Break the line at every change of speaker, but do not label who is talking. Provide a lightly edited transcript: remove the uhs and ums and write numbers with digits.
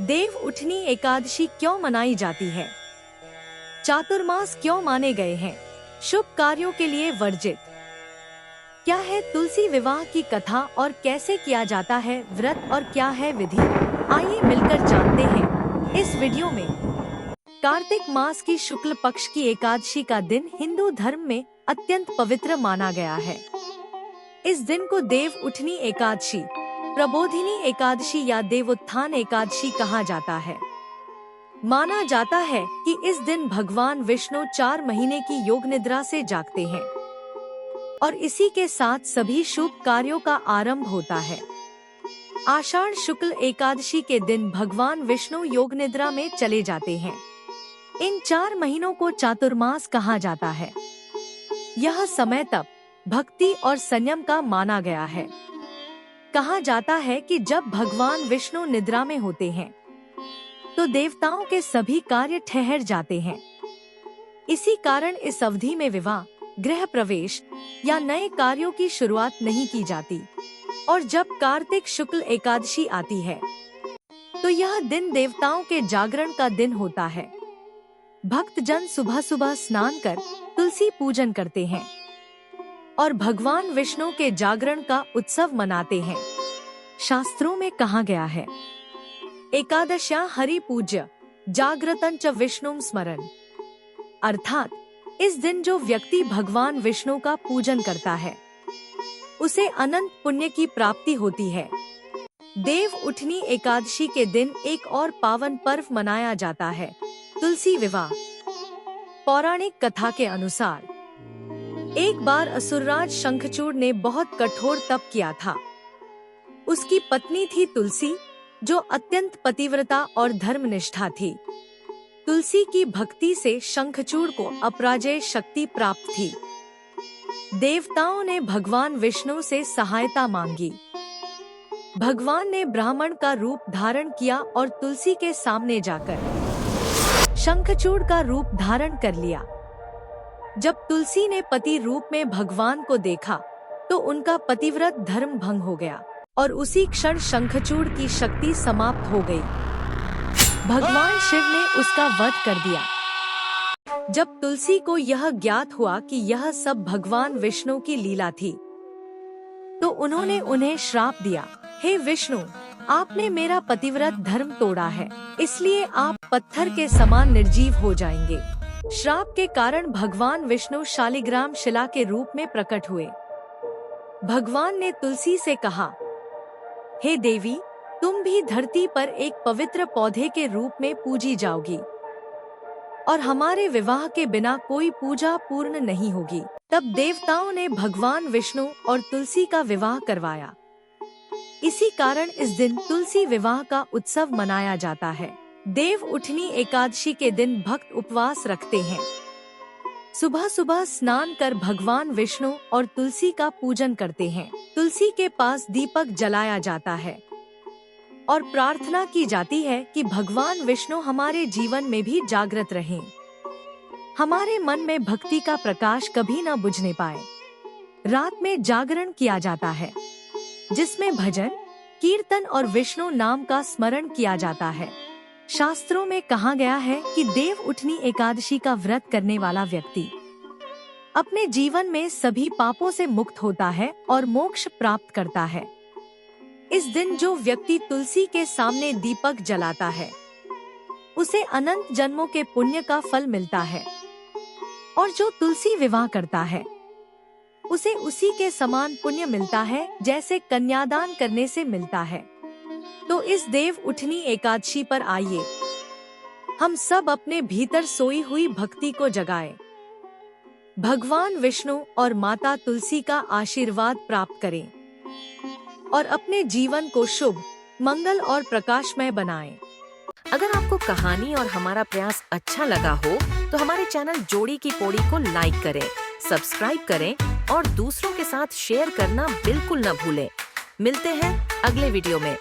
देव उठनी एकादशी क्यों मनाई जाती है? चातुर्मास क्यों माने गए हैं शुभ कार्यों के लिए वर्जित? क्या है तुलसी विवाह की कथा और कैसे किया जाता है व्रत और क्या है विधि? आइए मिलकर जानते हैं इस वीडियो में। कार्तिक मास की शुक्ल पक्ष की एकादशी का दिन हिंदू धर्म में अत्यंत पवित्र माना गया है। इस दिन को देव उठनी एकादशी, प्रबोधिनी एकादशी या देवोत्थान एकादशी कहा जाता है। माना जाता है कि इस दिन भगवान विष्णु 4 महीने की योग निद्रा से जागते हैं और इसी के साथ सभी शुभ कार्यों का आरंभ होता है। आषाढ़ शुक्ल एकादशी के दिन भगवान विष्णु योग निद्रा में चले जाते हैं। इन 4 महीनों को चातुर्मास कहा जाता है। यह समय तप, भक्ति और संयम का माना गया है। कहा जाता है कि जब भगवान विष्णु निद्रा में होते हैं तो देवताओं के सभी कार्य ठहर जाते हैं। इसी कारण इस अवधि में विवाह, गृह प्रवेश या नए कार्यों की शुरुआत नहीं की जाती। और जब कार्तिक शुक्ल एकादशी आती है तो यह दिन देवताओं के जागरण का दिन होता है। भक्तजन सुबह सुबह स्नान कर तुलसी पूजन करते हैं और भगवान विष्णु के जागरण का उत्सव मनाते हैं। शास्त्रों में कहा गया है, एकादश्या हरि पूज्य जागृतं च विष्णुं स्मरन्, अर्थात इस दिन जो व्यक्ति भगवान विष्णु का पूजन करता है उसे अनंत पुण्य की प्राप्ति होती है। देव उठनी एकादशी के दिन एक और पावन पर्व मनाया जाता है, तुलसी विवाह। पौराणिक कथा के अनुसार एक बार असुरराज शंखचूड़ ने बहुत कठोर तप किया था। उसकी पत्नी थी तुलसी, जो अत्यंत पतिव्रता और धर्मनिष्ठा थी। तुलसी की भक्ति से शंखचूड़ को अपराजय शक्ति प्राप्त थी। देवताओं ने भगवान विष्णु से सहायता मांगी। भगवान ने ब्राह्मण का रूप धारण किया और तुलसी के सामने जाकर शंखचूड़ का रूप धारण कर लिया। जब तुलसी ने पति रूप में भगवान को देखा तो उनका पतिव्रत धर्म भंग हो गया और उसी क्षण शंखचूड़ की शक्ति समाप्त हो गई। भगवान शिव ने उसका वध कर दिया। जब तुलसी को यह ज्ञात हुआ कि यह सब भगवान विष्णु की लीला थी तो उन्होंने उन्हें श्राप दिया, हे विष्णु, आपने मेरा पतिव्रत धर्म तोड़ा है, इसलिए आप पत्थर के समान निर्जीव हो जाएंगे। श्राप के कारण भगवान विष्णु शालिग्राम शिला के रूप में प्रकट हुए। भगवान ने तुलसी से कहा, हे देवी, तुम भी धरती पर एक पवित्र पौधे के रूप में पूजी जाओगी और हमारे विवाह के बिना कोई पूजा पूर्ण नहीं होगी। तब देवताओं ने भगवान विष्णु और तुलसी का विवाह करवाया। इसी कारण इस दिन तुलसी विवाह का उत्सव मनाया जाता है। देव उठनी एकादशी के दिन भक्त उपवास रखते हैं। सुबह सुबह स्नान कर भगवान विष्णु और तुलसी का पूजन करते हैं। तुलसी के पास दीपक जलाया जाता है और प्रार्थना की जाती है कि भगवान विष्णु हमारे जीवन में भी जागृत रहें। हमारे मन में भक्ति का प्रकाश कभी न बुझने पाए। रात में जागरण किया जाता है जिसमें भजन, कीर्तन और विष्णु नाम का स्मरण किया जाता है। शास्त्रों में कहा गया है कि देव उठनी एकादशी का व्रत करने वाला व्यक्ति अपने जीवन में सभी पापों से मुक्त होता है और मोक्ष प्राप्त करता है। इस दिन जो व्यक्ति तुलसी के सामने दीपक जलाता है उसे अनंत जन्मों के पुण्य का फल मिलता है और जो तुलसी विवाह करता है उसे उसी के समान पुण्य मिलता है जैसे कन्यादान करने से मिलता है। तो इस देव उठनी एकादशी पर आइए हम सब अपने भीतर सोई हुई भक्ति को जगाएं। भगवान विष्णु और माता तुलसी का आशीर्वाद प्राप्त करें और अपने जीवन को शुभ, मंगल और प्रकाशमय बनाएं।
अगर आपको कहानी और हमारा प्रयास अच्छा लगा हो तो हमारे चैनल जोड़ी की पौड़ी को लाइक करें, सब्सक्राइब करें और दूसरों के साथ शेयर करना बिल्कुल न भूलें। मिलते हैं अगले वीडियो में।